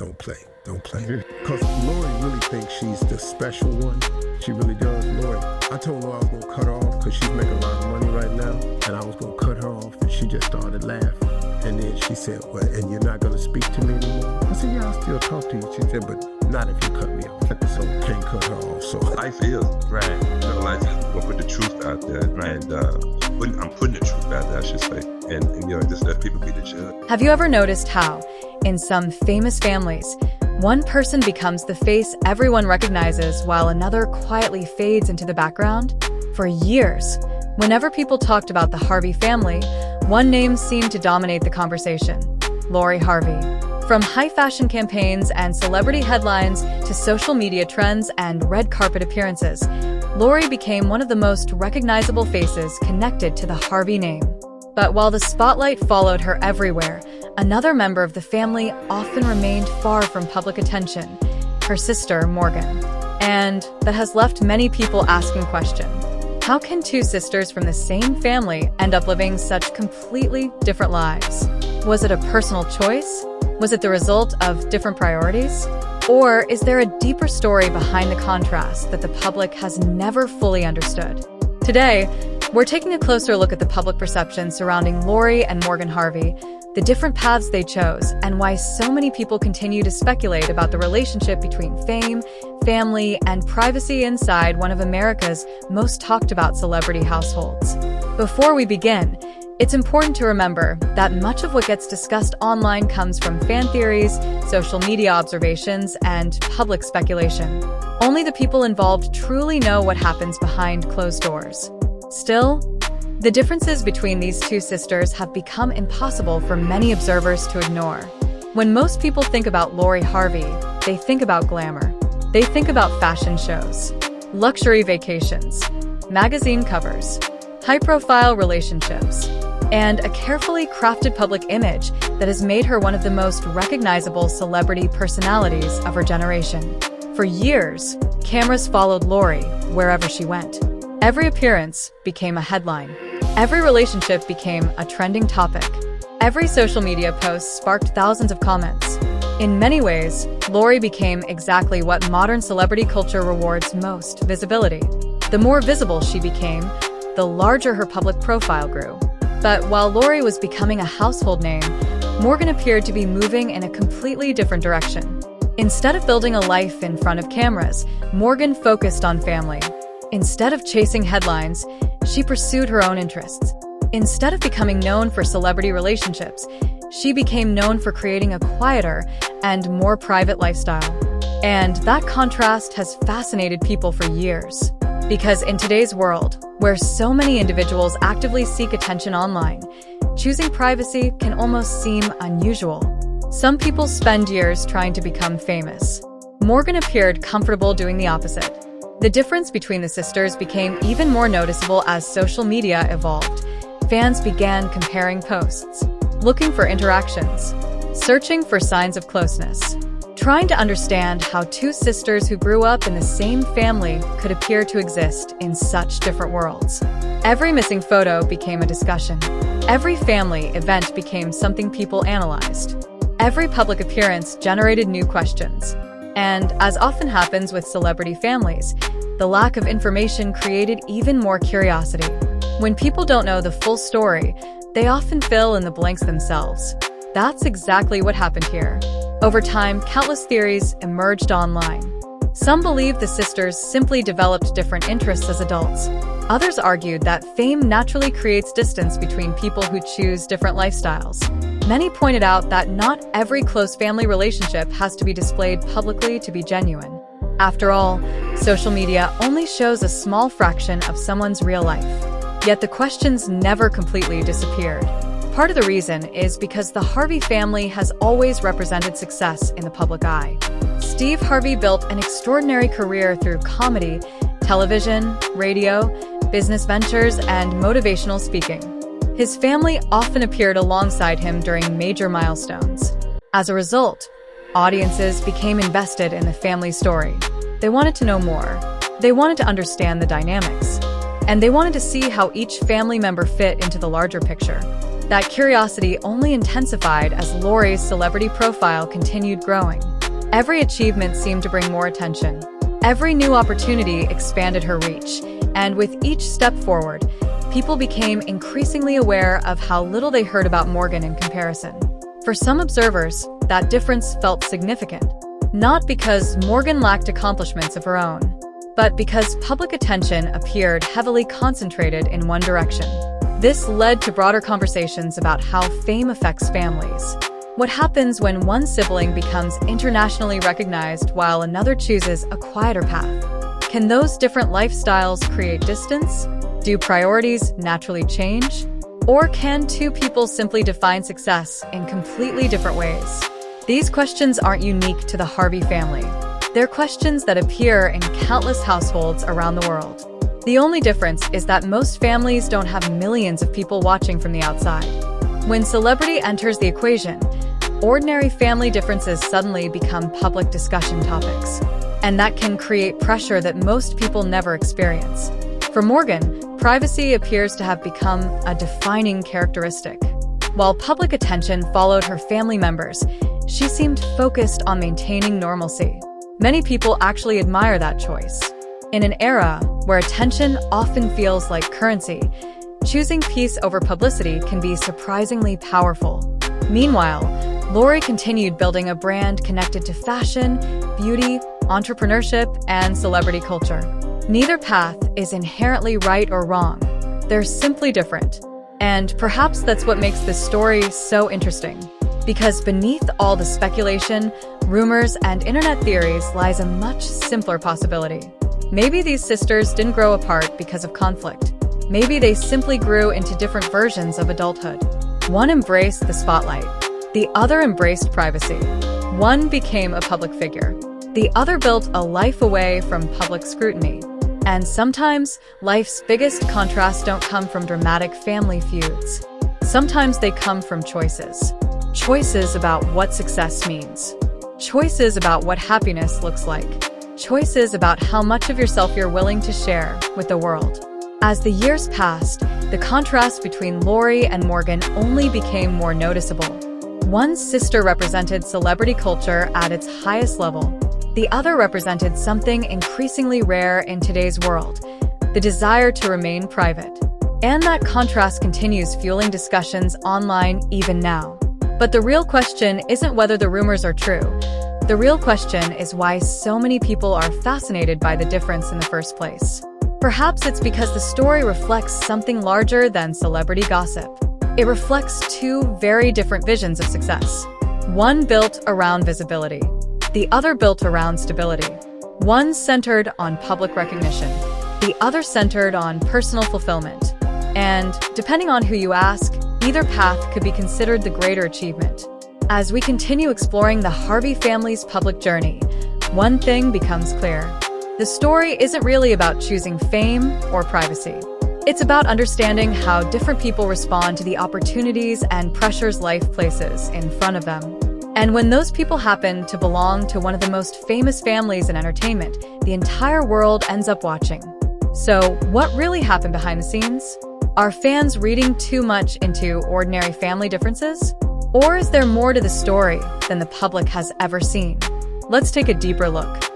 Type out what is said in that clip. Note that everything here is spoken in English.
don't play. Because Lori really thinks she's the special one. She really does. Lori, I told her I was going to cut her off because she's making a lot of money right now, and I was going to cut her off, and she just started laughing. And then she said, well, and you're not going to speak to me anymore? I said, yeah, I'll still talk to you. She said, but not if you cut me off. So can't cut her off. So life is. Right. Life is. We'll put the truth out there. Right. And I'm putting the truth out there, I should say. And just let people be the judge. Have you ever noticed how, in some famous families, one person becomes the face everyone recognizes while another quietly fades into the background? For years, whenever people talked about the Harvey family, one name seemed to dominate the conversation: Lori Harvey. From high-fashion campaigns and celebrity headlines to social media trends and red carpet appearances, Lori became one of the most recognizable faces connected to the Harvey name. But while the spotlight followed her everywhere, another member of the family often remained far from public attention: her sister, Morgan. And that has left many people asking questions. How can two sisters from the same family end up living such completely different lives? Was it a personal choice? Was it the result of different priorities? Or is there a deeper story behind the contrast that the public has never fully understood? Today, we're taking a closer look at the public perception surrounding Lori and Morgan Harvey, the different paths they chose, and why so many people continue to speculate about the relationship between fame, family, and privacy inside one of America's most talked about celebrity households. Before we begin, it's important to remember that much of what gets discussed online comes from fan theories, social media observations, and public speculation. Only the people involved truly know what happens behind closed doors. Still, the differences between these two sisters have become impossible for many observers to ignore. When most people think about Lori Harvey, they think about glamour. They think about fashion shows, luxury vacations, magazine covers, high-profile relationships, and a carefully crafted public image that has made her one of the most recognizable celebrity personalities of her generation. For years, cameras followed Lori wherever she went. Every appearance became a headline. Every relationship became a trending topic. Every social media post sparked thousands of comments. In many ways, Lori became exactly what modern celebrity culture rewards most: visibility. The more visible she became, the larger her public profile grew. But while Lori was becoming a household name, Morgan appeared to be moving in a completely different direction. Instead of building a life in front of cameras, Morgan focused on family. Instead of chasing headlines, she pursued her own interests. Instead of becoming known for celebrity relationships, she became known for creating a quieter and more private lifestyle. And that contrast has fascinated people for years. Because in today's world, where so many individuals actively seek attention online, choosing privacy can almost seem unusual. Some people spend years trying to become famous. Morgan appeared comfortable doing the opposite. The difference between the sisters became even more noticeable as social media evolved. Fans began comparing posts, looking for interactions, searching for signs of closeness, trying to understand how two sisters who grew up in the same family could appear to exist in such different worlds. Every missing photo became a discussion. Every family event became something people analyzed. Every public appearance generated new questions. And as often happens with celebrity families, the lack of information created even more curiosity. When people don't know the full story, they often fill in the blanks themselves. That's exactly what happened here. Over time, countless theories emerged online. Some believed the sisters simply developed different interests as adults. Others argued that fame naturally creates distance between people who choose different lifestyles. Many pointed out that not every close family relationship has to be displayed publicly to be genuine. After all, social media only shows a small fraction of someone's real life. Yet the questions never completely disappeared. Part of the reason is because the Harvey family has always represented success in the public eye. Steve Harvey built an extraordinary career through comedy, television, radio, business ventures, and motivational speaking. His family often appeared alongside him during major milestones. As a result, audiences became invested in the family story. They wanted to know more. They wanted to understand the dynamics. And they wanted to see how each family member fit into the larger picture. That curiosity only intensified as Lori's celebrity profile continued growing. Every achievement seemed to bring more attention. Every new opportunity expanded her reach, and with each step forward, people became increasingly aware of how little they heard about Morgan in comparison. For some observers, that difference felt significant, not because Morgan lacked accomplishments of her own, but because public attention appeared heavily concentrated in one direction. This led to broader conversations about how fame affects families. What happens when one sibling becomes internationally recognized while another chooses a quieter path? Can those different lifestyles create distance? Do priorities naturally change? Or can two people simply define success in completely different ways? These questions aren't unique to the Harvey family. They're questions that appear in countless households around the world. The only difference is that most families don't have millions of people watching from the outside. When celebrity enters the equation, ordinary family differences suddenly become public discussion topics, and that can create pressure that most people never experience. For Morgan, privacy appears to have become a defining characteristic. While public attention followed her family members, she seemed focused on maintaining normalcy. Many people actually admire that choice. In an era where attention often feels like currency, choosing peace over publicity can be surprisingly powerful. Meanwhile, Lori continued building a brand connected to fashion, beauty, entrepreneurship, and celebrity culture. Neither path is inherently right or wrong. They're simply different. And perhaps that's what makes this story so interesting. Because beneath all the speculation, rumors, and internet theories lies a much simpler possibility. Maybe these sisters didn't grow apart because of conflict. Maybe they simply grew into different versions of adulthood. One embraced the spotlight. The other embraced privacy. One became a public figure. The other built a life away from public scrutiny. And sometimes, life's biggest contrasts don't come from dramatic family feuds. Sometimes they come from choices. Choices about what success means. Choices about what happiness looks like. Choices about how much of yourself you're willing to share with the world. As the years passed, the contrast between Lori and Morgan only became more noticeable. One sister represented celebrity culture at its highest level. The other represented something increasingly rare in today's world, the desire to remain private. And that contrast continues fueling discussions online even now. But the real question isn't whether the rumors are true. The real question is why so many people are fascinated by the difference in the first place. Perhaps it's because the story reflects something larger than celebrity gossip. It reflects two very different visions of success. One built around visibility. The other built around stability. One centered on public recognition. The other centered on personal fulfillment. And, depending on who you ask, either path could be considered the greater achievement. As we continue exploring the Harvey family's public journey, one thing becomes clear. The story isn't really about choosing fame or privacy. It's about understanding how different people respond to the opportunities and pressures life places in front of them. And when those people happen to belong to one of the most famous families in entertainment, the entire world ends up watching. So, what really happened behind the scenes? Are fans reading too much into ordinary family differences? Or is there more to the story than the public has ever seen? Let's take a deeper look.